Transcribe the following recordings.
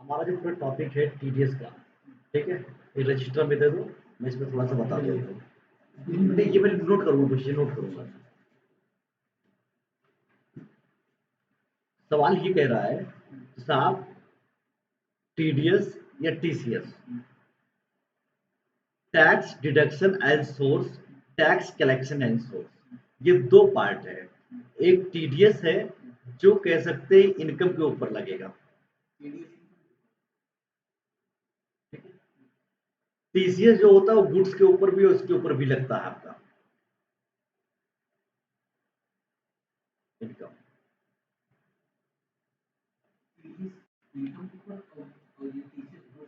हमारा जो पूरा टॉपिक है टीडीएस का, ठीक है? ये रजिस्टर में दे दो, मैं इसमें थोड़ा सा बता देता हूँ। नहीं, ये मैं नोट करूँगा, क्वेश्चन नोट करूँगा। सवाल ये कह रहा है साहब, टीडीएस या TCS, tax deduction and source, tax collection and source, ये दो पार्ट है। एक टीडीएस है जो कह सकते हैं इनकम के ऊपर लगेगा, टीसीएस जो होता है वो गुड्स के ऊपर भी और उसके ऊपर भी लगता है आपका इनकम।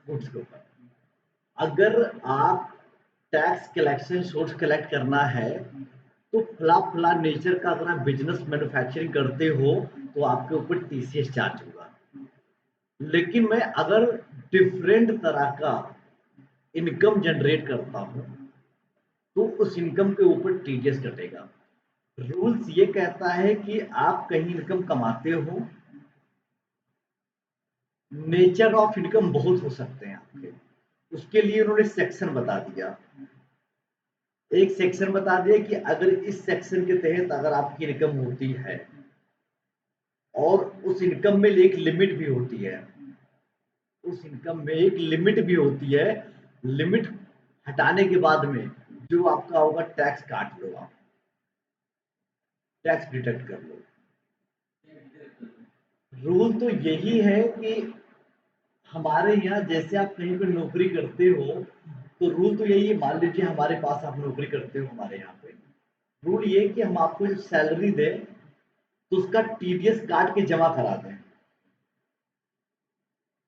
गुड्स के ऊपर अगर आप टैक्स कलेक्शन सोर्स कलेक्ट करना है तो फला फला नेचर का अगर आप बिजनेस मैन्युफैक्चरिंग करते हो तो आपके ऊपर टीसीएस चार्ज होगा। लेकिन मैं अगर डिफरेंट तरह का इनकम जनरेट करता हूं तो उस इनकम के ऊपर टीडीएस कटेगा। रूल्स ये कहता है कि आप कहीं इनकम कमाते हो, नेचर ऑफ इनकम बहुत हो सकते हैं आपके, उसके लिए उन्होंने सेक्शन बता दिया। एक सेक्शन बता दिया कि अगर इस सेक्शन के तहत अगर आपकी इनकम होती है और उस इनकम में एक लिमिट भी होती है, उस इनकम में एक लिमिट भी होती है, लिमिट हटाने के बाद में जो आपका होगा टैक्स काट लो, आप टैक्स डिडक्ट कर लो। रूल तो यही है कि हमारे यहाँ जैसे आप कहीं पे नौकरी करते हो तो रूल तो यही है, मान लीजिए हमारे पास आप नौकरी करते हो हमारे यहाँ पे, रूल ये कि हम आपको जो सैलरी दें तो उसका टीडीएस काट के जमा करा दें,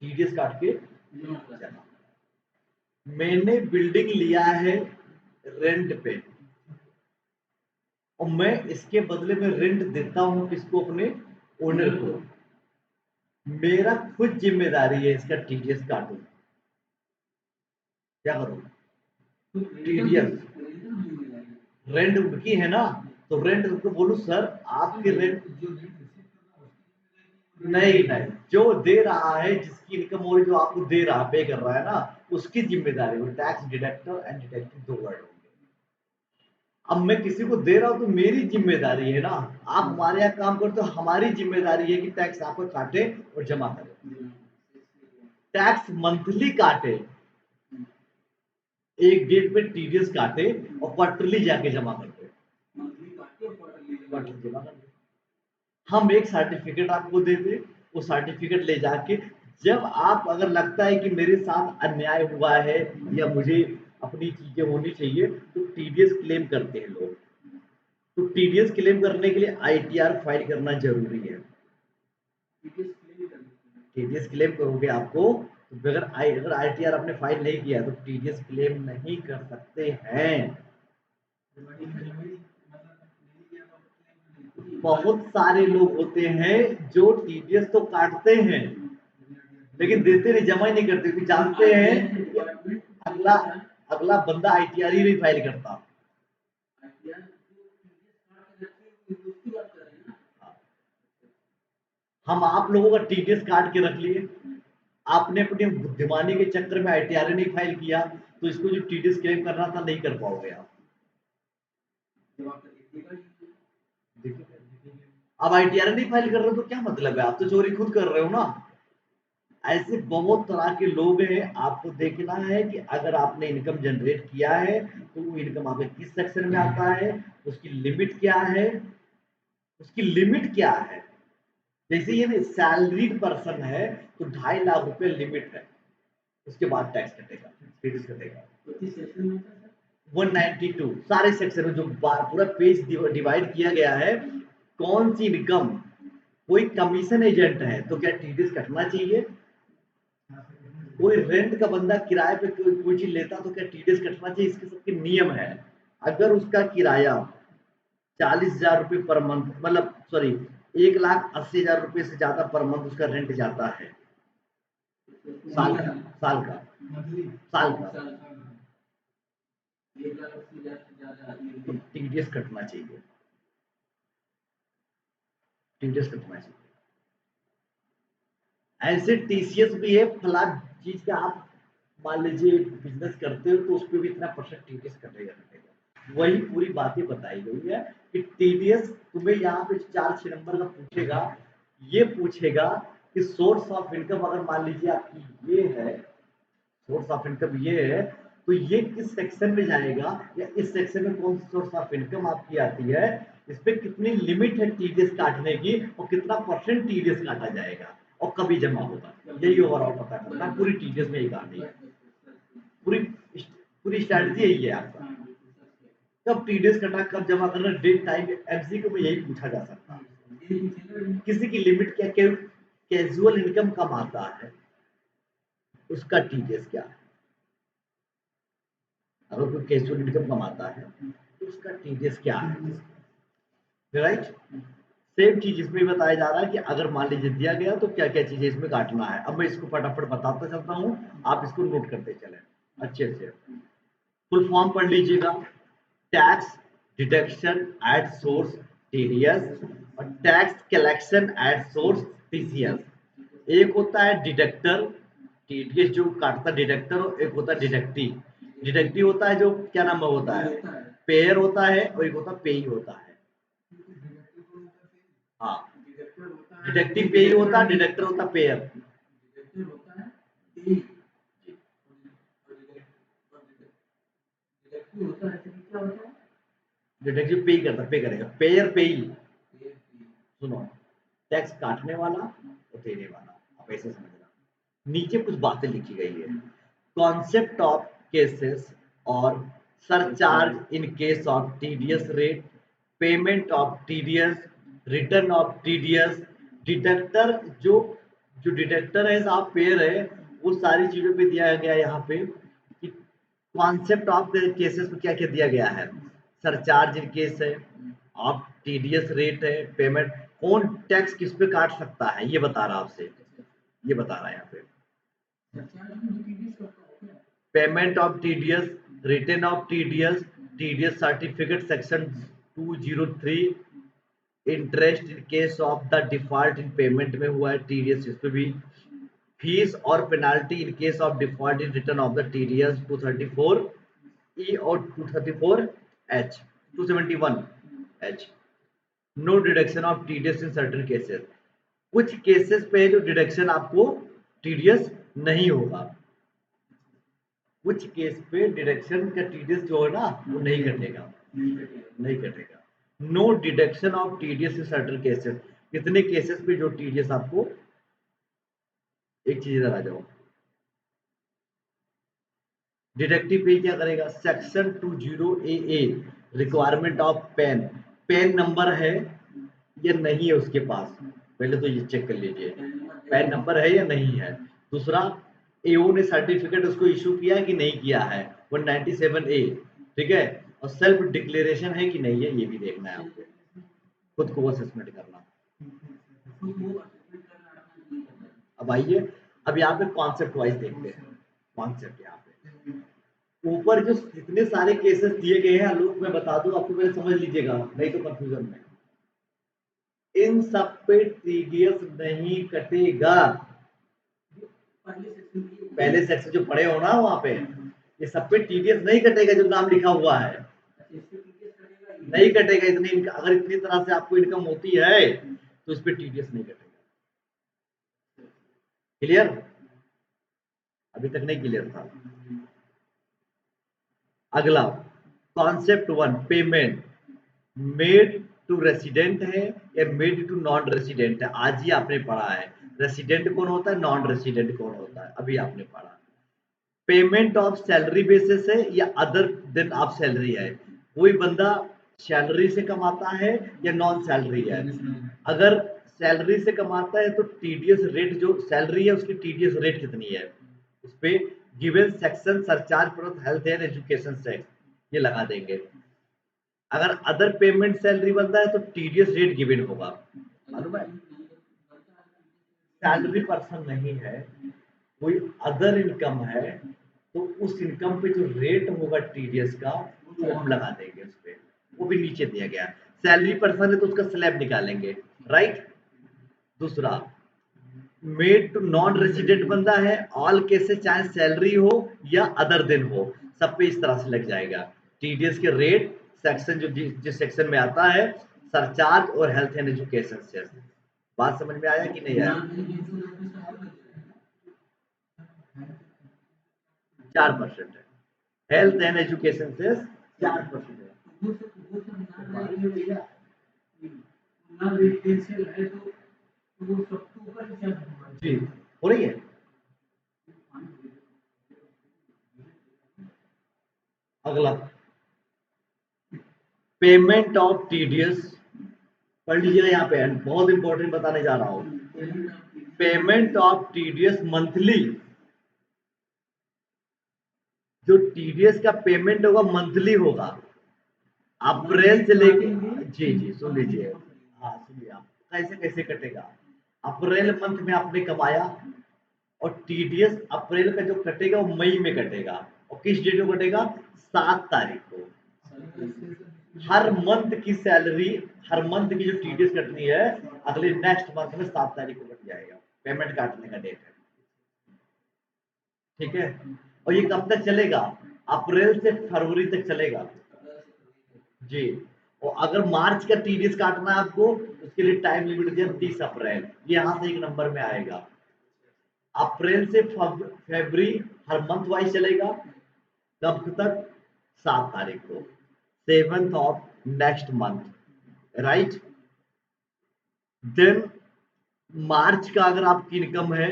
टीडीएस काट के जमा। मैंने बिल्डिंग लिया है रेंट पे और मैं इसके बदले में रेंट देता हूं किसको? अपने ओनर को। मेरा खुद जिम्मेदारी है इसका टीडीएस काटूं, क्या करूं? टीडीएस रेंट उनकी है ना, तो रेंट उनको बोलूं सर आपके रेंट नहीं नहीं, जो दे रहा है जिसकी इनकम हो रही, जो आपको दे रहा पे कर रहा है ना, उसकी जिम्मेदारी, वो टैक्स डिडक्टर एंड डिडक्टिव दो वर्ड होंगे। अब मैं किसी को दे रहा हूं तो मेरी जिम्मेदारी है ना, आप हमारे यहाँ काम करते हो, हमारी जिम्मेदारी है कि टैक्स आपको काटे और जमा करे। टैक्स मंथली काटे, एक डेट पे टीडीएस काटे और क्वार्टरली जाके जमा कर दे, क्वार्टरली जमा कर दे। हम एक सर्टिफिकेट आपको दे दे, वो सर्टिफिकेट ले जाके जब आप अगर लगता है कि मेरे साथ अन्याय हुआ है या मुझे अपनी चीजें होनी चाहिए तो टीडीएस क्लेम करते हैं लोग। तो टीडीएस क्लेम करने के लिए आईटीआर फाइल करना जरूरी है। टीडीएस क्लेम करोगे आपको तो अगर आईटीआर आपने फाइल नहीं किया तो टीडीएस क्लेम नहीं कर सकते हैं। बहुत सारे लोग होते हैं जो टीडीएस तो काटते हैं लेकिन देते नहीं, जमा ही नहीं करते, क्योंकि जानते हैं अगला अगला बंदा आईटीआर ही नहीं फाइल करता। हम आप लोगों का टीडीएस काट के रख लिए, आपने अपनी बुद्धिमानी के चक्कर में आईटीआर नहीं फाइल किया तो इसको जो टीडीएस क्लेम करना था नहीं कर पाओगे आप। अब आईटीआर नहीं फाइल कर रहे हो तो क्या मतलब है? आप तो चोरी खुद कर रहे हो ना। ऐसे बहुत तरह के लोग हैं, आपको देखना है कि अगर आपने इनकम जनरेट किया है तो वो इनकम आपके किस सेक्शन में आता है, उसकी लिमिट क्या है, उसकी लिमिट क्या है। जैसे ये सैलरीड पर्सन है तो 2.5 लाख रुपए लिमिट है, उसके बाद टैक्स कटेगा, टीडीएस कटेगा। 192 सारे सेक्शन में जो पूरा पेज डिवाइड किया गया है, कौन सी इनकम, कोई कमीशन एजेंट है तो क्या टीडीएस कटना चाहिए? कोई रेंट का बंदा किराए पे कोई चीज लेता तो क्या टीडीएस कटना चाहिए? इसके सबके नियम है। अगर उसका किराया 40,000 रुपये पर मंथ, मतलब सॉरी 1,80,000 रुपये से ज्यादा पर मंथ उसका रेंट जाता है, साल का, साल का, साल का, तो टीडीएस कटना चाहिए, टीडीएस कटना चाहिए। ऐसे टीसीएस भी है, फला चीज का आप मान लीजिए बिजनेस करते हो तो उस पर भी इतना परसेंट टीडीएस कटेगा कटेगा। वही पूरी बातें बताई गई है कि टीडीएस तुम्हें यहाँ पे 4-6 नंबर का पूछेगा, ये पूछेगा कि सोर्स ऑफ इनकम अगर मान लीजिए आपकी ये है, सोर्स ऑफ इनकम ये है, तो ये किस सेक्शन में जाएगा या इस सेक्शन में कौन सी सोर्स ऑफ इनकम आपकी आती है, इस पे कितनी लिमिट है टीडीएस काटने की और कितना परसेंट टीडीएस काटा जाएगा और कभी जमा होगा, यही ओवरऑल पता करना है। पूरी टीडीएस में ही कहानी है, पूरी पूरी स्ट्रैटेजी यही है आपका। कब टीडीएस कटा, कब जमा करना, डेट, टाइम, एमसीक्यू में यही पूछा जा सकता है। किसी की लिमिट क्या, कैजुअल इनकम कम आता है उसका टीडीएस क्या है, अगर कोई कैजुअल इनकम कमाता है तो उसका टीडीएस क्या है, राइट। सेम चीज इसमें बताया जा रहा है कि अगर मान लीजिए दिया गया तो क्या क्या चीजें इसमें काटना है। अब मैं इसको फटाफट बताता चलता हूँ, आप इसको नोट करते चले अच्छे से। फुल फॉर्म पढ़ लीजिएगा, tax deduction at source TDS और tax collection at source TCS. एक होता है डिडक्टर, टीडीएस जो काटता डिडक्टर, और एक होता है डिडक्टिव। डिडक्टिव होता है जो क्या नाम होता है, पेयर होता है, और एक होता है पेई होता है। हाँ, डिडक्टिव पेई होता है, डिडक्टर होता है पेयर। डिडक्टिव पे करता, पे करेगा, पेयर पेई। सुनो, टैक्स काटने वाला और देने वाला, आप ऐसे समझना। नीचे कुछ बातें लिखी गई है, कॉन्सेप्ट ऑफ केसेस और surcharge in case of TDS rate, payment of TDS, return of TDS, deductor जो जो डिडक्टर है साहब, पेयर है, वो सारी चीजों पे दिया गया है यहाँ पे कि कॉन्सेप्ट ऑफ केसेस में क्या क्या दिया गया है। सरचार्ज इन केस है, आप टीडीएस रेट है, पेमेंट, कौन टैक्स किस पे काट सकता है ये बता रहा आपसे, ये बता रहा है यहाँ पे। Payment of TDS, return of TDS, TDS certificate section 203, interest in case of the default in payment में हुआ है टीडीएस, इस पे भी फीस और penalty in case of default in return of the TDS 234 E और 234 H, 271 H. No deduction of TDS in certain cases, कुछ cases पे जो डिडक्शन आपको टीडीएस नहीं होगा, कुछ केस पे डिडक्शन का टीडीएस जो है ना वो नहीं कटेगा, नहीं कटेगा। No deduction of TDS in certain cases, कितने केसेस पे जो टीडीएस आपको, एक चीज इधर आ जाओ, डिडक्टिव पे क्या करेगा, section 20 A requirement of PAN, PAN number है या नहीं है उसके पास, पहले तो ये चेक कर लीजिए पैन नंबर है या नहीं है। दूसरा, एओ ने सर्टिफिकेट उसको इशू किया कि नहीं किया है, 197A, ठीक है। और सेल्फ डिक्लेरेशन है कि नहीं है, ये भी देखना है आपको, खुद को असेसमेंट करना। अब आइए, अब यहाँ पे कॉन्सेप्ट वाइज देखते हैं, कॉन्सेप्ट यहाँ पे ऊपर जो जितने सारे केसेस दिए गए हैं, आलोक मैं बता दूं आपको, पहले समझ लीजिएगा नहीं तो कंफ्यूजन में, इन सब पे टीडीएस नहीं कटेगा। पहले सेक्शन जो पढ़े हो ना वहां पे, ये सब पे टीडीएस नहीं कटेगा, जो नाम लिखा हुआ है नहीं कटेगा। इतनी अगर इतनी तरह से आपको इनकम होती है तो इस पे टीडीएस नहीं कटेगा। क्लियर, अभी तक नहीं क्लियर था। अगला, concept 1, payment made to resident है या मेड टू नॉन रेसिडेंट है, आज ही आपने पढ़ा है। रेसिडेंट कौन होता है, नॉन रेसिडेंट कौन होता है, अभी आपने पढ़ा। पेमेंट ऑफ सैलरी बेसिस है या अदर देन ऑफ सैलरी है, कोई बंदा सैलरी से कमाता है या नॉन सैलरी है। अगर सैलरी से कमाता है तो टीडीएस रेट जो सैलरी है उसकी टीडीएस रेट कितनी है, उस पे given section surcharge plus health and education tax ये लगा देंगे। अगर अदर पेमेंट सैलरी बनता है तो टीडीएस रेट गिवन होगा, मालूम है। सैलरी पर्सन नहीं है, कोई अदर इनकम है, तो उस इनकम पे जो रेट होगा टीडीएस का वो हम लगा देंगे उस पे, वो भी नीचे दिया गया है। सैलरी पर्सन है तो उसका स्लैब निकालेंगे, राइट। दूसरा, मेड टू नॉन रेसिडेंट बंदा है, ऑल केसेस चाहे सैलरी हो या अदर दिन हो, सब पे इस तरह से लग जाएगा। टीडीएस के रेट सेक्शन जो जिस सेक्शन में आता है, सरचार्ज और हेल्थ एंड एजुकेशन से। बात समझ में आया कि नहीं आया? 4% है, हेल्थ एंड एजुकेशन से 4% है। जी, हो रही है। अगला पेमेंट ऑफ टीडीएस, पढ़ लीजिएगा यहाँ पे, बहुत इंपॉर्टेंट बताने जा रहा हूँ। पेमेंट ऑफ टीडीएस मंथली, जो टीडीएस का पेमेंट होगा मंथली होगा। अप्रैल से लेके, जी जी सुन लीजिए, हाँ सुनिए आप, कैसे कैसे कटेगा। अप्रैल मंथ में आपने कमाया, और टीडीएस अप्रैल का जो कटेगा वो मई में कटेगा, और किस डेट को कटेगा? 7 तारीख को। हर मंथ की सैलरी, हर मंथ की जो टीडीएस कटनी है, अगले नेक्स्ट मंथ में 7 तारीख को कट जाएगा, पेमेंट काटने का डेट है। ठीक है, और ये कब तक चलेगा? अप्रैल से फरवरी तक चलेगा। जी, और अगर मार्च का टीडीएस काटना है आपको, उसके लिए टाइम लिमिट दिया 30 अप्रैल, ये यहाँ से एक नंबर में आएगा। अप्रैल से फरवरी हर मंथ वाइज चलेगा, कब तक? 7 तारीख को, 7th of next month, right. Then March का अगर आपकी इनकम है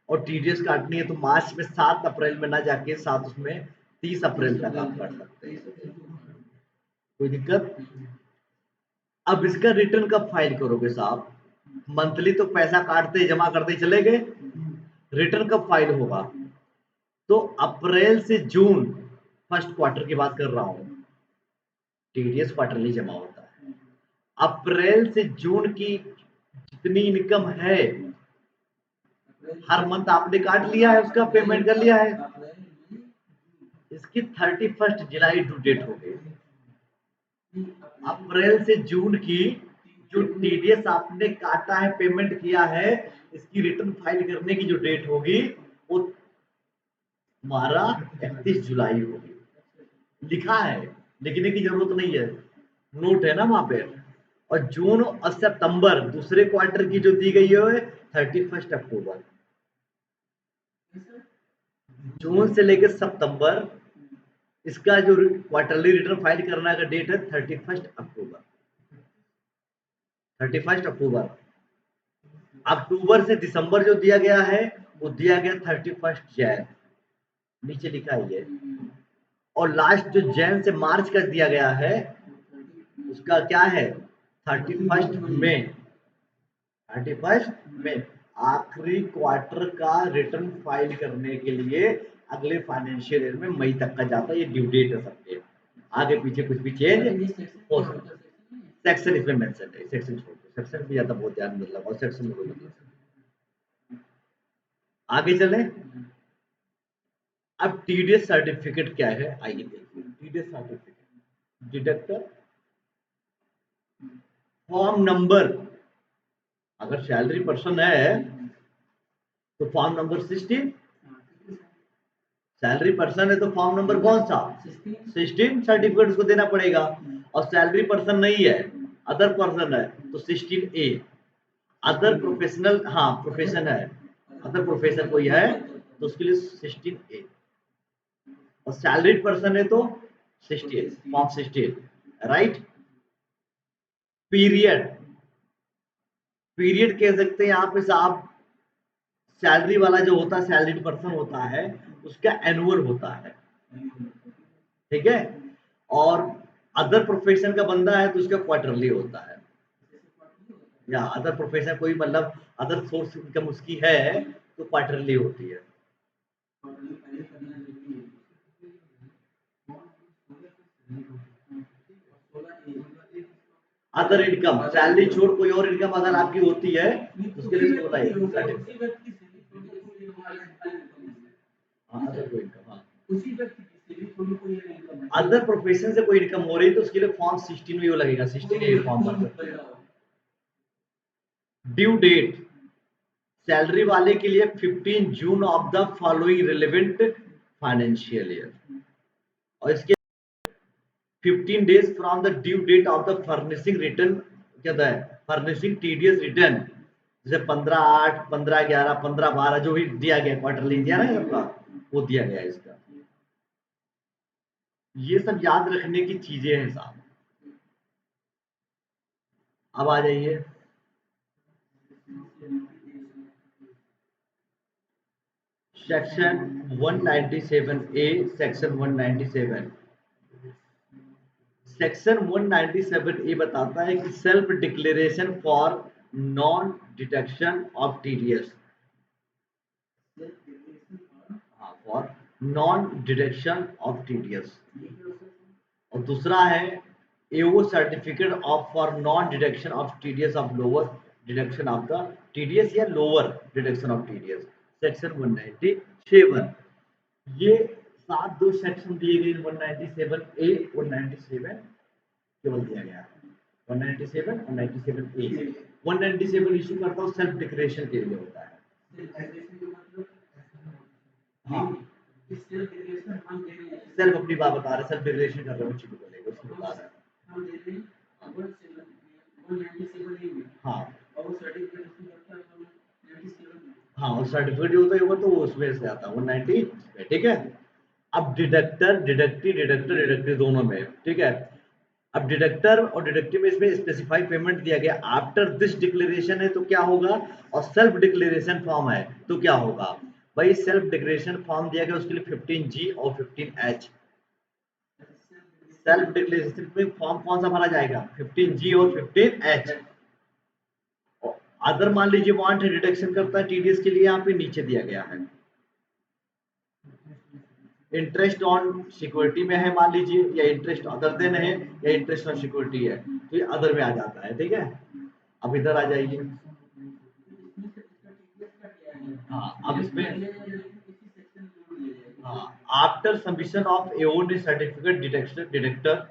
और टीडीएस काटनी है, तो मार्च में 7 अप्रैल में ना जाके साथ उसमें 30 अप्रैल तक आप कर सकते हैं, कोई दिक्कत? अब इसका रिटर्न कब फाइल करोगे साहब? मंथली तो पैसा काटते जमा करते चले गए, रिटर्न कब फाइल होगा? तो अप्रैल से जून, फर्स्ट क्वार्टर की बात कर रहा हूं, टीडीएस क्वार्टरली जमा होता है। अप्रैल से जून की जितनी इनकम है, हर मंथ आपने काट लिया है, उसका पेमेंट कर लिया है, इसकी 31 जुलाई ड्यू डेट हो गई। अप्रैल से जून की जो टीडीएस आपने काटा है, पेमेंट किया है, इसकी रिटर्न फाइल करने की जो डेट होगी, वो हमारा 31 जुलाई होगी। लिखा है, लिखने की जरूरत नहीं है, नोट है ना वहां पे। और जून और सितंबर दूसरे क्वार्टर की जो दी गई है 31 अक्टूबर, जून से लेकर सितंबर, इसका जो क्वार्टरली रिटर्न फाइल करने का डेट है 31 अक्टूबर। 31 अक्टूबर, अक्टूबर से दिसंबर जो दिया गया है वो दिया गया 31 जैन, नीचे लिखा है। और लास्ट जो जैन से मार्च का दिया गया है, उसका क्या है? 31 मई। 31 मई आखिरी क्वार्टर का रिटर्न फाइल करने के लिए अगले फाइनेंशियल ईयर में मई तक का जाता है, ये ड्यू डेट है सबके। आगे पीछे कुछ भी चेंज हो सकता है। सेक्शन इसमें मेंशन है, सेक्शन छोड़ दो, सेक्शन भी ज्यादा बहुत ध्यान मत लगाओ, सेक्शन में कोई मतलब नहीं। आगे चले। अब टीडीएस सर्टिफिकेट क्या है, आइए देखिए। TDS certificate, deductor form number, अगर सैलरी पर्सन है तो फॉर्म नंबर 16, सैलरी पर्सन है तो फॉर्म नंबर कौन सा? 16 सर्टिफिकेट उसको देना पड़ेगा। और सैलरी पर्सन नहीं है, अदर पर्सन है, तो 16A। अदर प्रोफेशनल, हाँ प्रोफेशन है, अदर प्रोफेशन कोई है तो उसके लिए 16A। और सैलरीड पर्सन है तो 16, फॉर्म 16, राइट। पीरियड, पीरियड कह सकते हैं यहाँ पे साहब, सैलरी वाला जो होता है, सैलरीड पर्सन होता है, उसका एनुअल होता है, ठीक है। और अदर प्रोफेशन का बंदा है तो उसका क्वार्टरली होता है, या अदर प्रोफेशन कोई मतलब अदर सोर्स इनकम उसकी है तो क्वार्टरली होती है। अदर इनकम, सैलरी छोड़ कोई और इनकम अगर आपकी होती है तो उसके लिए 16 अदर कोई इनकम, हाँ। अदर प्रोफेशन से कोई इनकम हो रही है तो उसके लिए फॉर्म 16 में वो लगेगा, 16A फॉर्म भर सकते हैं। ड्यू डेट, सैलरी वाले के लिए 15 June of the following relevant financial year, और इसके 15 days from the due date of the furnishing return, क्या होता है फर्निशिंग टीडीएस रिटर्न, जैसे 15/8, 15/11, 15/12 जो भी दिया गया क्वार्टरली दिया ना सबका, वो दिया गया इसका। ये सब याद रखने की चीजें हैं साहब। अब आ जाइए section 197A, section 197। Section 197A बताता है कि self declaration for non deduction of TDS, for non deduction of TDS, और दूसरा है AO certificate of for non deduction of TDS of lower deduction of the TDS या lower deduction of TDS, section 197। ये 7 दो section दिए गए 197A, 197 केवल दिया गया 197 और 97A। 197 इशू करता हूँ सेल्फ डिक्लेरेशन के लिए होता है। हाँ सेल्फ अपनी बात बता रहे, सेल्फ डिक्लेरेशन कर रहे हो चीजों को लेकर उसमें बता रहे हैं। हाँ हाँ और सर्टिफिकेट जो होता है वो तो वो उसमें से आता है 190, ठीक है। अब डिडक्टर डिडक्टी डिडक्टर डिडक्टी दोनों में, ठीक है। अब डिडक्टर और डिडक्टिव में इसमें स्पेसिफाइड पेमेंट दिया गया आफ्टर दिस डिक्लेरेशन है तो क्या होगा, और सेल्फ डिक्लेरेशन फॉर्म है तो क्या होगा। भाई सेल्फ डिक्लेरेशन फॉर्म दिया गया उसके लिए 15G और 15H। सेल्फ डिक्लेरेशन में फॉर्म कौन सा भरा जाएगा, 15G और 15H। अदर मान लीजिए वांट डिडक्शन करता है टीडीएस के लिए, यहाँ पे नीचे दिया गया है इंटरेस्ट ऑन सिक्योरिटी में है मान लीजिए, या इंटरेस्ट अदर देन है, या इंटरेस्ट ऑन सिक्योरिटी है, तो ये अदर में आ जाता है, ठीक है। अब इधर आ जाइए। हाँ अब इसमें हाँ after submission of aeon certificate deductor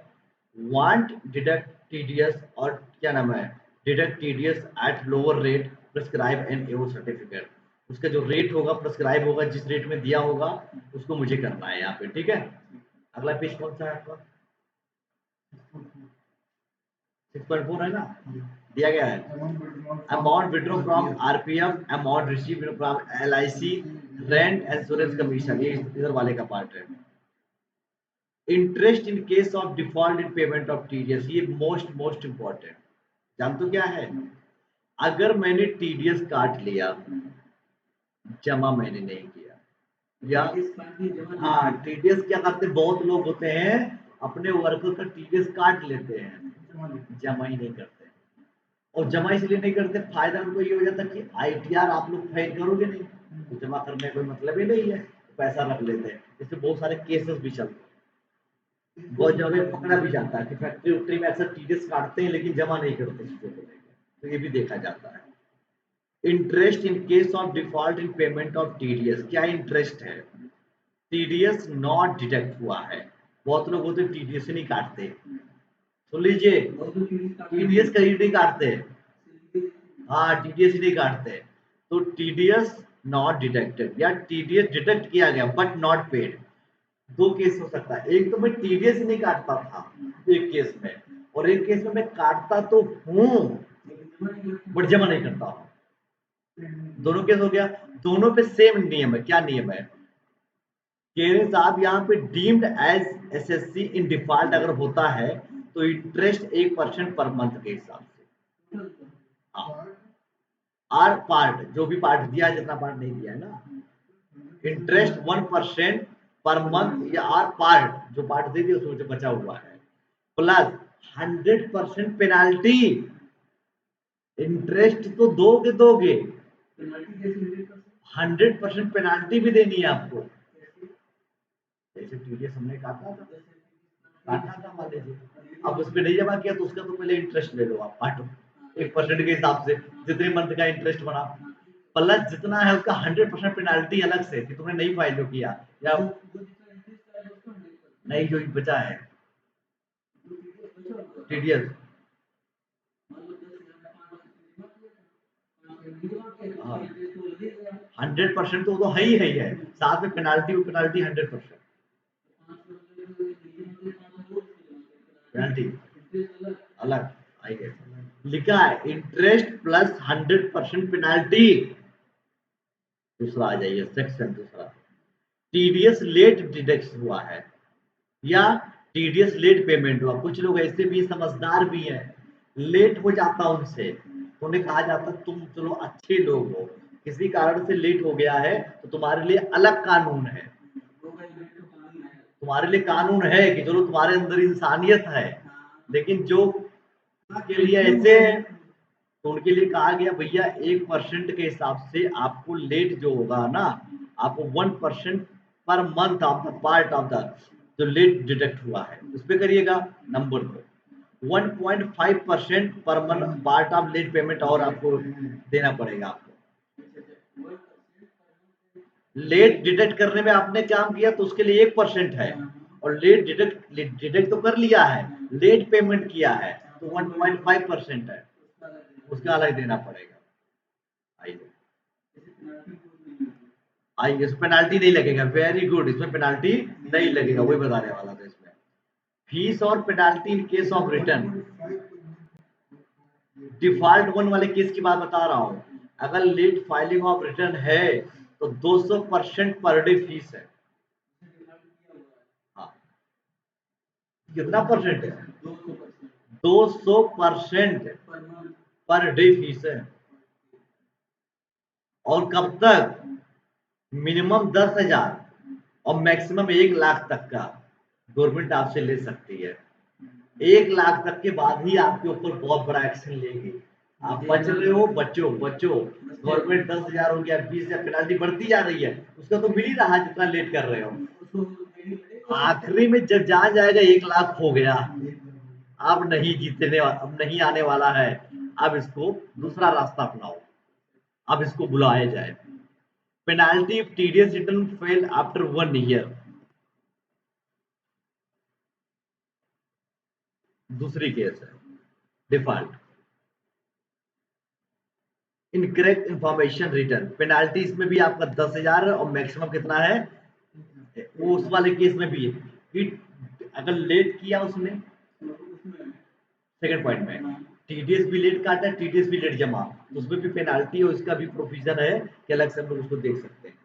want deduct TDS, और क्या नाम है deduct TDS at lower rate prescribe and AO certificate, उसका जो रेट होगा प्रिस्क्राइब होगा जिस रेट में दिया होगा उसको मुझे करना है यहाँ पे, ठीक है। अगला पेज कौन सा है आपका, 6.4 है ना, दिया गया है amount withdraw from RPF, amount receive from LIC, rent insurance commission, ये इधर वाले का पार्ट है। Interest in case of default in payment of TDS, ये मोस्ट इंपॉर्टेंट, जान तो क्या है, अगर मैंने टीडीएस काट लिया जमा मैंने नहीं किया, या हाँ टीडीएस क्या करते बहुत लोग होते हैं अपने वर्कर का टीडीएस काट लेते हैं, जमा ही नहीं करते, और जमा इसलिए नहीं करते फायदा उनको ये हो जाता कि आईटीआर आप लोग फाइल करोगे नहीं तो जमा करने का कोई मतलब ही नहीं है, पैसा रख लेते हैं, इससे बहुत सारे केसेस भी चलते हैं, बहुत जगह पकड़ा भी जाता है कि फैक्ट्री उक्ट्री में अक्सर टीडीएस काटते हैं लेकिन जमा नहीं करते चीजों को लेकर, तो ये भी देखा जाता है। Interest in case of default in payment of TDS, क्या इंटरेस्ट है, टीडीएस नॉट डिडक्ट हुआ है, बहुत लोग होते टीडीएस नहीं काटते, सुन लीजिए टीडीएस कहीं नहीं काटते, हाँ टीडीएस नहीं काटते, तो टीडीएस नॉट डिडक्टेड या टीडीएस डिडक्ट किया गया बट नॉट पेड, दो केस हो सकता है, एक तो मैं टीडीएस नहीं काटता था एक केस में, और एक केस में मैं काटता तो हूं बट जमा नहीं करता हूं, दोनों केस हो गया। दोनों पे सेम नियम है, क्या नियम है, केरे साहब यहाँ पे deemed as SSC in default अगर होता है तो इंटरेस्ट 1% पर मंथ के हिसाब से, हाँ आर पार्ट जो भी पार्ट दिया है जितना पार्ट नहीं दिया है ना, इंटरेस्ट 1% पर मंथ या आर पार्ट जो पार्ट दे दिया उसमें जो बचा हुआ है, प्लस 100% पेनाल्टी, इंटरेस्ट तो दोगे दोगे 100% पेनाल्टी भी देनी है आपको, जैसे टीडीएस हमने काटना था मान लीजिए, अब उस पर नहीं जमा किया तो उसका तो पहले इंटरेस्ट ले लो आप काटो 1% के हिसाब से जितने मंथ का इंटरेस्ट बना, प्लस जितना है उसका 100% पेनाल्टी अलग से कि तुमने नहीं फाइल किया या नहीं जो बचा है टीडीएस, हाँ 100% तो वो तो है ही है, साथ में पेनाल्टी 100%। पेनाल्टी अलग आई है, लिखा है इंटरेस्ट प्लस 100% पेनाल्टी। दूसरा आ जाइए, सेक्शन दूसरा, टीडीएस लेट डिडक्ट हुआ है या टीडीएस लेट पेमेंट हुआ। कुछ लोग ऐसे भी समझदार भी हैं, लेट हो जाता उनसे, तो उन्हें कहा जाता तुम चलो अच्छे लोग हो, किसी कारण से लेट हो गया है तो तुम्हारे लिए अलग कानून है, तुम्हारे लिए कानून है कि चलो तुम्हारे अंदर इंसानियत है। लेकिन जो के लिए ऐसे हैं तो उनके लिए कहा गया भैया 1% के हिसाब से आपको लेट जो होगा ना, आपको 1% पर month of the part of the जो लेट डिडक्ट हुआ है उस पर करिएगा। नंबर 2, 1.5% पर month part of late payment और आपको देना पड़ेगा। आपको लेट डिडक्ट करने में आपने काम किया तो उसके लिए 1% है, और लेट डिडक्ट तो कर लिया है, लेट पेमेंट किया है तो 1.5% है, उसका अलग देना पड़ेगा। आइए आइए, इस पेनाल्टी नहीं लगेगा, वेरी गुड, इसमें पेनाल्टी नहीं लगेगा, वही बताने वाला था। इसमें फीस और penalty in case of return, default one वाले केस की बात बता रहा हूं। अगर लेट फाइलिंग ऑफ रिटर्न है तो 200% पर डे फीस है। हाँ, कितना परसेंट है? 200% पर डे फीस है। और कब तक? मिनिमम 10,000 और मैक्सिमम 1 लाख तक का गवर्नमेंट आपसे ले सकती है। 1 लाख तक के बाद ही आपके ऊपर बहुत बड़ा एक्शन लेगी। आप बच रहे हो, बच्चों बच्चों, गवर्नमेंट 10,000 हो गया, 20,000, पेनाल्टी बढ़ती जा रही है, उसका तो मिल ही रहा है जितना लेट कर रहे हो। आखिरी में जब जहां जाएगा 1 लाख हो गया, अब नहीं जीतने, अब नहीं आने वाला है, अब इसको दूसरा रास्ता अपनाओ, अब इसको बुलाया जाए। Penalty if TDS return fail after 1 year. दूसरी केस है default, incorrect information return, penalty इसमें भी आपका 10,000 है और मैक्सिमम कितना है, वो उस वाले केस में भी है कि अगर लेट किया उसने, सेकंड पॉइंट में टीडीएस भी लेट काटा, टीडीएस भी लेट जमा, तो उसमें भी पेनाल्टी और इसका भी प्रोविजन है कि अलग से हम लोग उसको देख सकते हैं।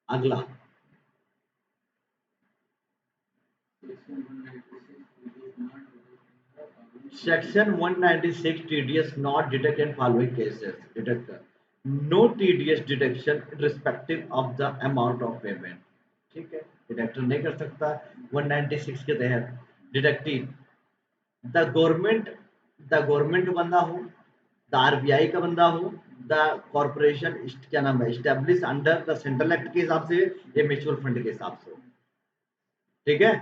अगला section 196 TDS not deduct in following cases, deductor no TDS deduction respective of the amount of payment. ठीक है, डिडक्टर नहीं कर सकता 196 के तहत। Deductive the government, the government बंदा हो, द आरबीआई का बंदा हो, द कॉर्पोरेशन क्या नाम है establish under the central act के हिसाब से या म्यूचुअल फंड के हिसाब से। ठीक है,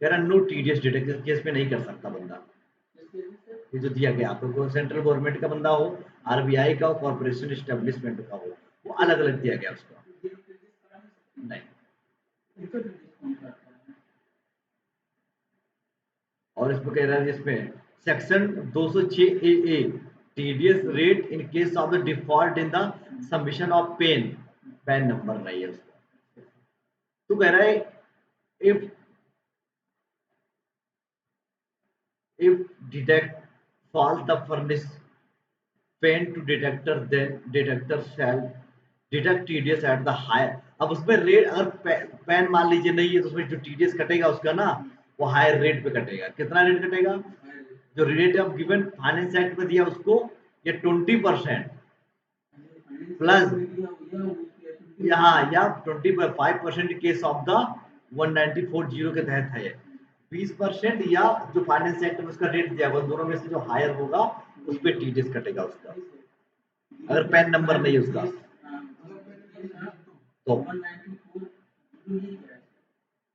कह रहा नो टीडीएस डिडक्शन केस में नहीं कर सकता बंदा। ये जो दिया गया आपको, सेंट्रल गवर्नमेंट का बंदा हो, आरबीआई का हो, कॉर्पोरेशन एस्टेब्लिशमेंट का हो, वो अलग अलग दिया गया उसका। नहीं, और इसमें कह रहा है इसमें section 206 A TDS rate in case of the default in the submission of PAN, PAN number नहीं है उसका। तो कह रहा है if detect falls the furnace pen to detector, then detector shall deduct TDS at the higher। अब उसमें rate अगर पेन मान लीजिए नहीं है तो उसमें जो TDS कटेगा उसका ना, वो हायर रेट पे कटेगा। कितना रेट कटेगा? जो rate of given finance act में दिया उसको, ये 20% प्लस यहाँ या 25% केस ऑफ द 1940 के तहत है, 20% या जो फाइनेंस एक्ट में उसका रेट दिया हुआ, दोनों में से जो हायर होगा उस पर टीडीएस कटेगा उसका, अगर पैन नंबर नहीं है उसका तो।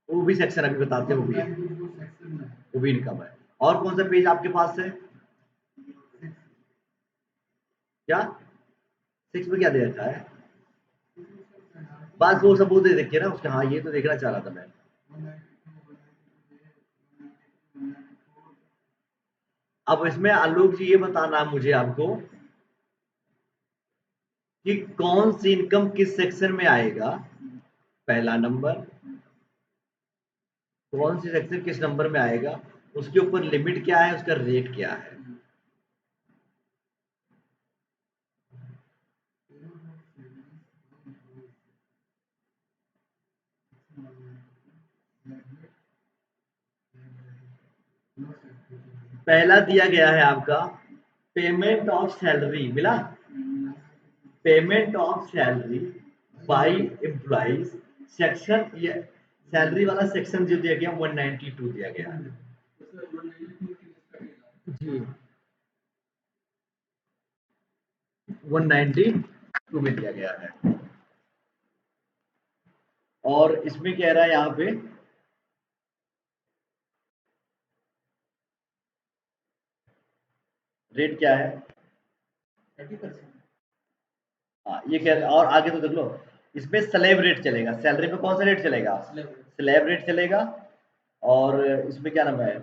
वो भी सेक्शन अभी बताते हैं, वो भी इनकम है। और कौन सा पेज आपके पास है? क्या 6 में क्या दे रखा है? बस वो सबूत देखिए ना उसका, हाँ ये तो देखना चाह रहा था मैं। अब इसमें आलोक जी ये बताना है मुझे आपको कि कौन सी इनकम किस सेक्शन में आएगा, पहला नंबर, कौन सी सेक्शन किस नंबर में आएगा, उसके ऊपर लिमिट क्या है, उसका रेट क्या है। पहला दिया गया है आपका पेमेंट ऑफ सैलरी, मिला, payment of salary by employees, section, ये सैलरी वाला सेक्शन जो दिया गया 192 दिया गया है जी, 192 में दिया गया है। और इसमें कह रहा है यहाँ पे रेट क्या है, 30%। हाँ ये कह रहा है, और आगे तो देख लो, इसमें स्लैब रेट चलेगा, सैलरी पे कौन सा रेट चलेगा, स्लैब रेट चलेगा। और इसमें क्या नाम है,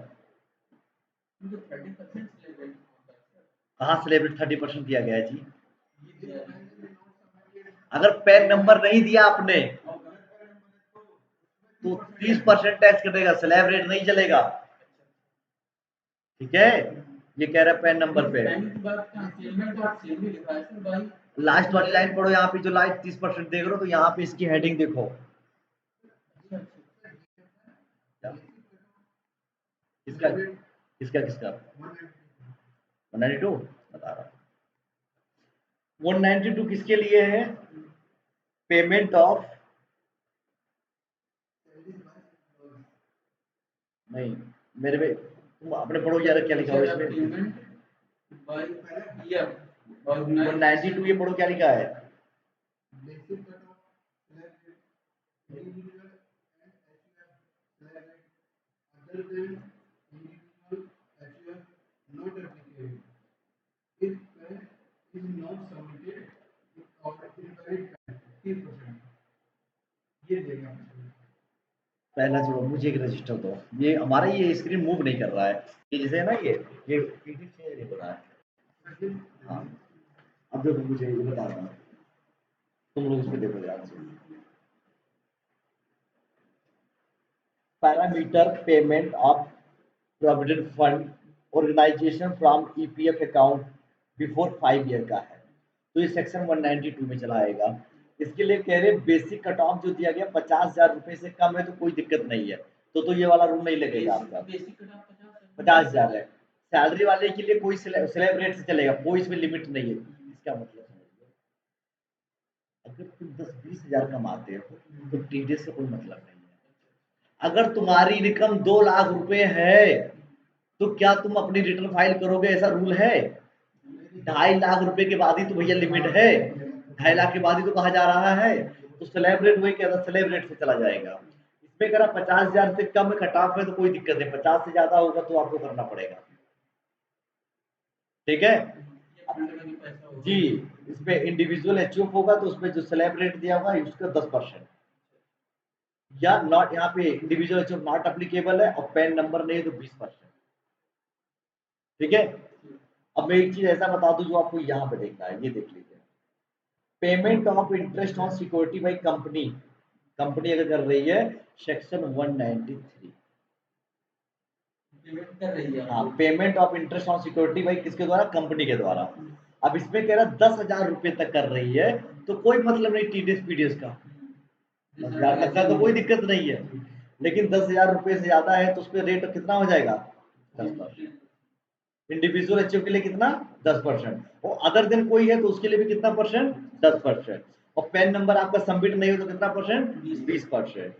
कहाँ स्लैब रेट 30% दिया गया है जी, अगर पैन नंबर नहीं दिया आपने तो 30% टैक्स कटेगा, स्लैब रेट नहीं चलेगा, ठीक है। ये कह रहा है पैन नंबर पे, लास्ट वाली लाइन पढ़ो, यहाँ पे जो लाइन 30% देख रहे हो, तो यहाँ पे इसकी हेडिंग देखो, किसका किसका किसका 192 बता रहा हूँ, 192 किसके लिए है, पेमेंट ऑफ, नहीं मेरे में तुम अपने पढ़ो यार, क्या लिखा हुआ है इसमें, 192 ये पढ़ो क्या लिखा है, पहला छोड़ो, मुझे एक रजिस्टर दो, ये हमारा ये स्क्रीन मूव नहीं कर रहा है, ये जैसे है ना, ये पीडी चेंज नहीं हो रहा है। हाँ अब देखो, मुझे ये बता रहा हूँ, तुम लोग इसको देखो ध्यान से, parameter payment of provident fund organisation from EPF account before 5 year का है, तो ये सेक्शन 192 में चला आएगा। इसके लिए कह रहे बेसिक कट ऑफ जो दिया गया 50,000 रुपए से कम है तो कोई दिक्कत नहीं है, तो ये वाला रूल नहीं लगेगा आपका, 50,000 है, सैलरी वाले के लिए कोई स्लैब रेट से चलेगा, कोई इसमें लिमिट नहीं है, इसका मतलब समझिए, अगर तुम 10-20 हजार कमाते हो तो टीडीएस से कोई मतलब नहीं है, अगर तुम्हारी इनकम 2 लाख रुपए है तो क्या तुम अपनी रिटर्न फाइल करोगे, ऐसा रूल है, 2.5 लाख रुपए के बाद ही तो भैया लिमिट है, 2.5 लाख के बाद ही तो कहा जा रहा है, तो स्लैब रेट वही कहता है, स्लैब रेट से चला जाएगा। इसमें करा 50,000 से कम कट ऑफ है तो कोई दिक्कत नहीं, 50 से ज्यादा होगा तो आपको करना पड़ेगा, ठीक है जी। इसमें इंडिविजुअल एचयूएफ होगा तो उसमें जो स्लैब रेट दिया होगा उसका 10%, या नॉट, यहाँ पे इंडिविजुअल एचयूएफ नॉट एप्लीकेबल है और पैन नंबर नहीं है तो 20%, ठीक है। अब मैं एक चीज ऐसा बता दूं जो आपको यहाँ पे देखना है, ये देख लीजिए, payment of interest on security by company, company अगर कर रही है सेक्शन 193, हाँ payment of interest on security by किसके द्वारा, कंपनी के द्वारा। अब इसमें कह रहा 10,000 रुपए तक कर रही है तो कोई मतलब नहीं टीडीएस पीडीएस का, 10,000 तक का तो कोई दिक्कत नहीं है, लेकिन 10,000 रुपए से ज्यादा है तो उस पर रेट कितना हो जाएगा, 10%, इंडिविजुअल एचओ के लिए कितना, 10%, और अदर दिन कोई है तो उसके लिए भी कितना परसेंट, 10%, और पैन नंबर आपका सबमिट नहीं हो तो कितना परसेंट, 20%।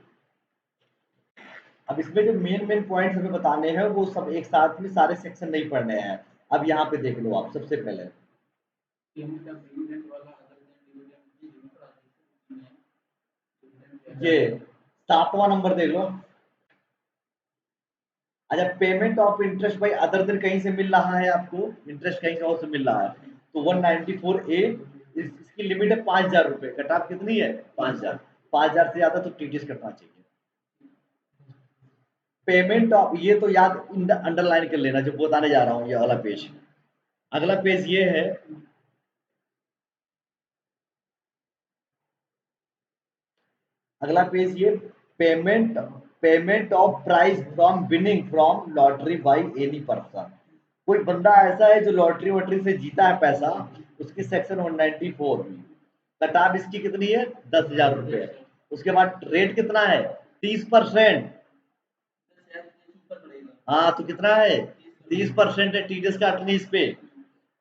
अब इसमें जो मेन मेन पॉइंट्स हमें बताने हैं वो सब एक साथ में सारे सेक्शन नहीं पढ़ने हैं। अब यहाँ पे देख लो आप सबसे पहले, ये 7वां नंबर देख लो, अच्छा पेमेंट ऑफ इंटरेस्ट भाई अदर दिन कहीं से मिल रहा है आपको, इंटरेस्ट कहीं और से मिल रहा है, तो 194A इसकी लिमिट है 5,000 रुपए, कट ऑफ कितनी है, 5,000, 5,000 से ज्यादा तो टीडीएस कटना चाहिए। पेमेंट ऑफ, ये तो याद अंडरलाइन कर लेना जो बताने जा रहा हूँ, ये वाला पेज, अगला पेज ये है, अगला पेज ये payment payment of prize from winning from lottery by any person. कोई बंदा ऐसा है जो लॉटरी वॉटरी से जीता है पैसा, उसकी सेक्शन 194 में कट ऑफ इसकी कितनी है 10,000 रुपये। उसके बाद रेट कितना है 30%। हाँ तो कितना है 30% है टीडीएस काटनी इस पे।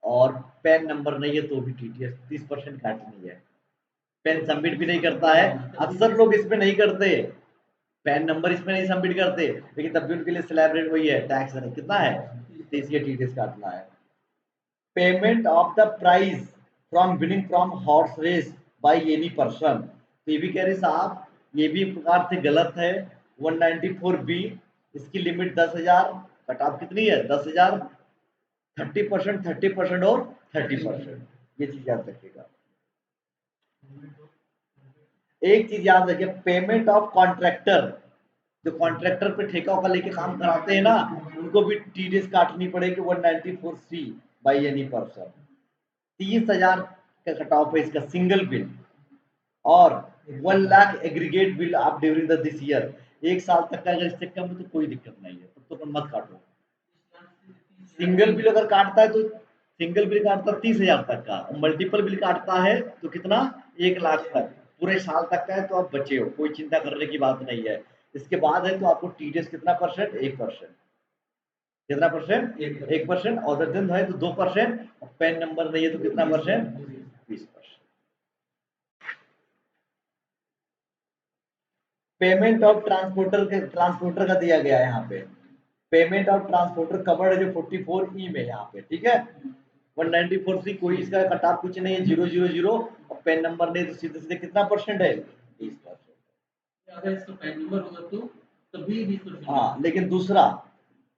और पैन नंबर नहीं है तो भी टीडीएस 30% काटनी है। पैन सबमिट भी नहीं करता है, अक्सर लोग इसमें नहीं करते, पैन नंबर इसमें नहीं सबमिट करते, लेकिन तब भी उनके लिए स्लैब रेट वही है, टैक्स है कितना है 30 या टीडीएस काटना है। Payment of the prize from winning from horse race by any person, तो ये भी कह रहे साहब ये भी एक प्रकार से गलत है। 194 बी इसकी लिमिट 10,000, कट ऑफ कितनी है 10,000, 30%, 30% और 30%, ये चीज याद रखिएगा। एक चीज याद रखिए पेमेंट ऑफ कॉन्ट्रैक्टर, जो कॉन्ट्रैक्टर पे ठेका उका लेके काम कराते हैं ना, उनको भी टीडीएस काटनी पड़ेगी 194C बाई एनी पर्सन। 30,000 का कट ऑफ है इसका सिंगल बिल, और 1 लाख एग्रीगेट बिल आप ड्यूरिंग द दिस ईयर, एक साल तक का अगर इससे कम है तो कोई दिक्कत नहीं है, तब तो मत काटो। सिंगल बिल अगर काटता है तो सिंगल बिल काटता है 30,000 तक का, मल्टीपल बिल काटता है तो कितना 1 लाख तक, पूरे साल तक का है तो आप बचे हो, कोई चिंता करने की बात नहीं है। इसके बाद है तो आपको टीडीएस कितना परसेंट 1%, कितना परसेंट 1%, अदर दिन है तो 2%, पैन नंबर नहीं है तो कितना परसेंट 20%। पेमेंट ऑफ ट्रांसपोर्टर का दिया गया है यहाँ पे, पेमेंट ऑफ ट्रांसपोर्टर कवर्ड है जो 44E में यहाँ पे, ठीक है। 194C कोई इसका कट ऑफ कुछ नहीं है, 000, और पेन नंबर नहीं तो सीधे सीधे कितना परसेंट है 20%। अगर इसका पैन नंबर होगा तो तभी 20%। हाँ लेकिन दूसरा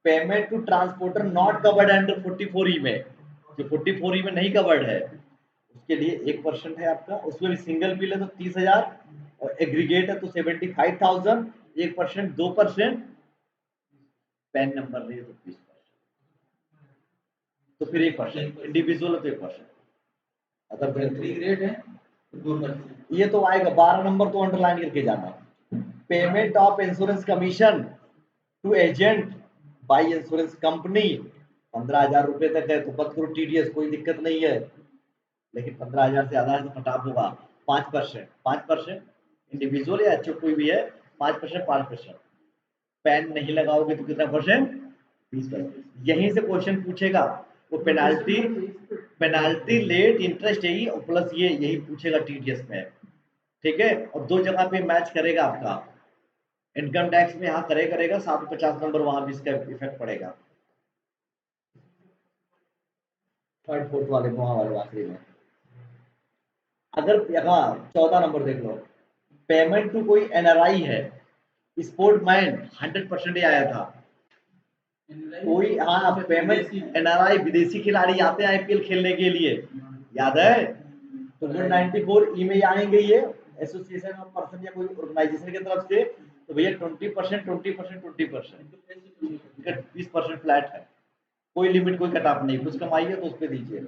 payment to transporter not covered under 44E में, जो 44E में नहीं कवर्ड है उसके लिए 1% है आपका, उसमें भी सिंगल बिल है तो 30,000, और एग्रीगेट है तो 75,000, 1%, 2%, पैन नंबर नहीं है तो 20%, तो फिर 1%, इंडिविजुअल है तो 1%, अगर एग्रीगेट है 2%। ये तो आएगा 12 नंबर तो अंडरलाइन करके जाना। Payment of insurance commission to agent by insurance company 15,000 रुपए तक है तो मत करो टीडीएस, कोई दिक्कत नहीं है, लेकिन 15,000 से ज्यादा है तो कटाप होगा 5%, 5% इंडिविजुअल या अच्छा कोई भी है 5%, 5%, पैन नहीं लगाओगे तो कितना परसेंट 20%। यहीं से क्वेश्चन पूछेगा वो पेनाल्टी, पेनाल्टी लेट इंटरेस्ट यही प्लस ये यही पूछेगा टीडीएस में, ठीक है। और दो जगह पे मैच करेगा आपका, इनकम टैक्स में यहाँ करेगा 750 नंबर, वहां भी इसका इफेक्ट पड़ेगा, थर्ड फोर्थ वाले वहां वाले आखिरी में। अगर यहाँ 14 नंबर देख लो, पेमेंट टू कोई एनआरआई है, स्पोर्ट मैन 100% आया था, कोई हाँ पेमेंट एनआरआई विदेशी खिलाड़ी आते हैं आईपीएल खेलने के लिए, याद है, तो 194 ई में आएंगे ये एसोसिएशन ऑफ पर्सन या कोई ऑर्गेनाइजेशन की तरफ से, तो भैया 20%, 20%, 20%, 20% फ्लैट है, कोई लिमिट कोई कट ऑफ नहीं, कुछ कमाई है तो उस पर दीजिए।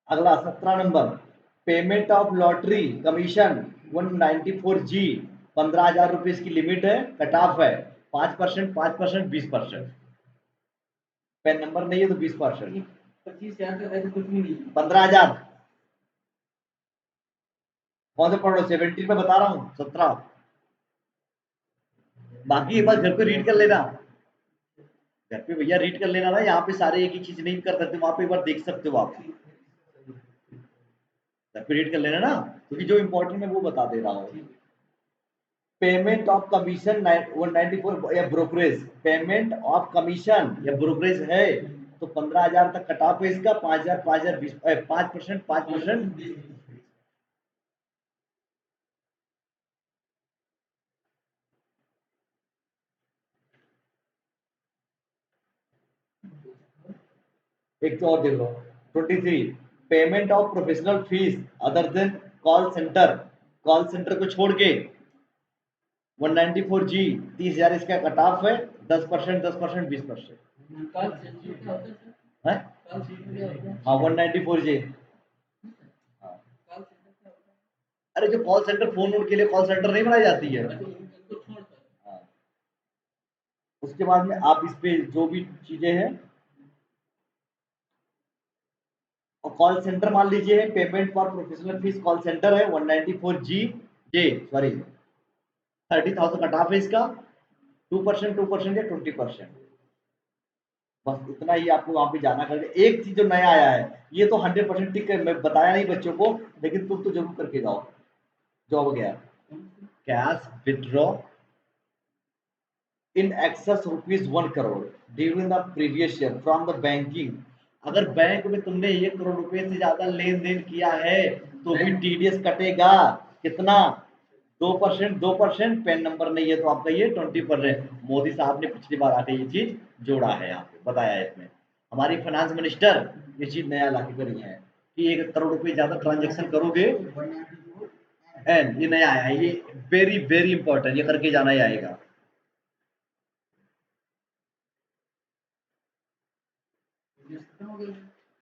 अगला 17 number payment of lottery commission 194G, 15,000 रुपए इसकी लिमिट है, कट ऑफ है 5%, 5%, 20%, पेन नंबर नहीं है तो 20%, 25,000 का है तो कुछ भी नहीं। 15,000 कौन से पढ़ लो 17 में बता रहा हूँ 17, बाकी एक बार घर पे रीड कर लेना, घर पे भैया रीड कर लेना ना, यहाँ पे सारे एक ही चीज नहीं कर सकते, वहां पे एक बार देख सकते हो आप, घर पे रीड कर लेना ना, क्योंकि जो इंपॉर्टेंट है वो बता दे रहा हूँ। पेमेंट ऑफ कमीशन 194 या ब्रोकरेज, पेमेंट ऑफ कमीशन या ब्रोकरेज है तो 15,000 तक कट ऑफ है इसका, 5,000, 5,000, 5%, 5%, एक तो और देख लो 23 payment of professional fees other than call centre, call centre को छोड़ के 194G 30,000 इसका कट ऑफ है, 10%, 10%, 20%, कल सेंटर क्या होता है सर? है कल सेंटर क्या होता है? हाँ 194G, कल सेंटर क्या होता अरे जो कॉल सेंटर, फोन उन के लिए कॉल सेंटर नहीं बनाई जाती है। अच्छा, उनको छोड़कर हाँ। उसके बाद में आप इस पे जो भी चीजें हैं, और कॉल सेंटर मान लीजिए payment for professional fees call centre है 194 जी जे सॉरी 30,000 कट ऑफ है इसका, 2% 2% या 20%। बस इतना ही आपको वहां पे जाना करके। एक चीज जो नया आया है, ये तो 100% ठीक है, मैं बताया नहीं बच्चों को, लेकिन तुम तो जरूर करके जाओ। जॉब गया, cash withdraw in excess ₹1 crore during the previous year from the banking. अगर बैंक में तुमने 1 करोड़ रुपए से ज्यादा लेन देन किया है तो भी टीडीएस कटेगा। कितना? 2%। 2% पैन नंबर नहीं है तो आपका ये 20%। मोदी साहब ने पिछली बार आके ये चीज जोड़ा है, यहाँ पे बताया है इसमें। हमारी फाइनेंस मिनिस्टर ये चीज नया ला के करी है कि 1 करोड़ रुपए ज्यादा ट्रांजेक्शन करोगे, एंड ये नया आया है, ये वेरी वेरी इंपॉर्टेंट, ये करके जाना ही आएगा। खत्म हो गई।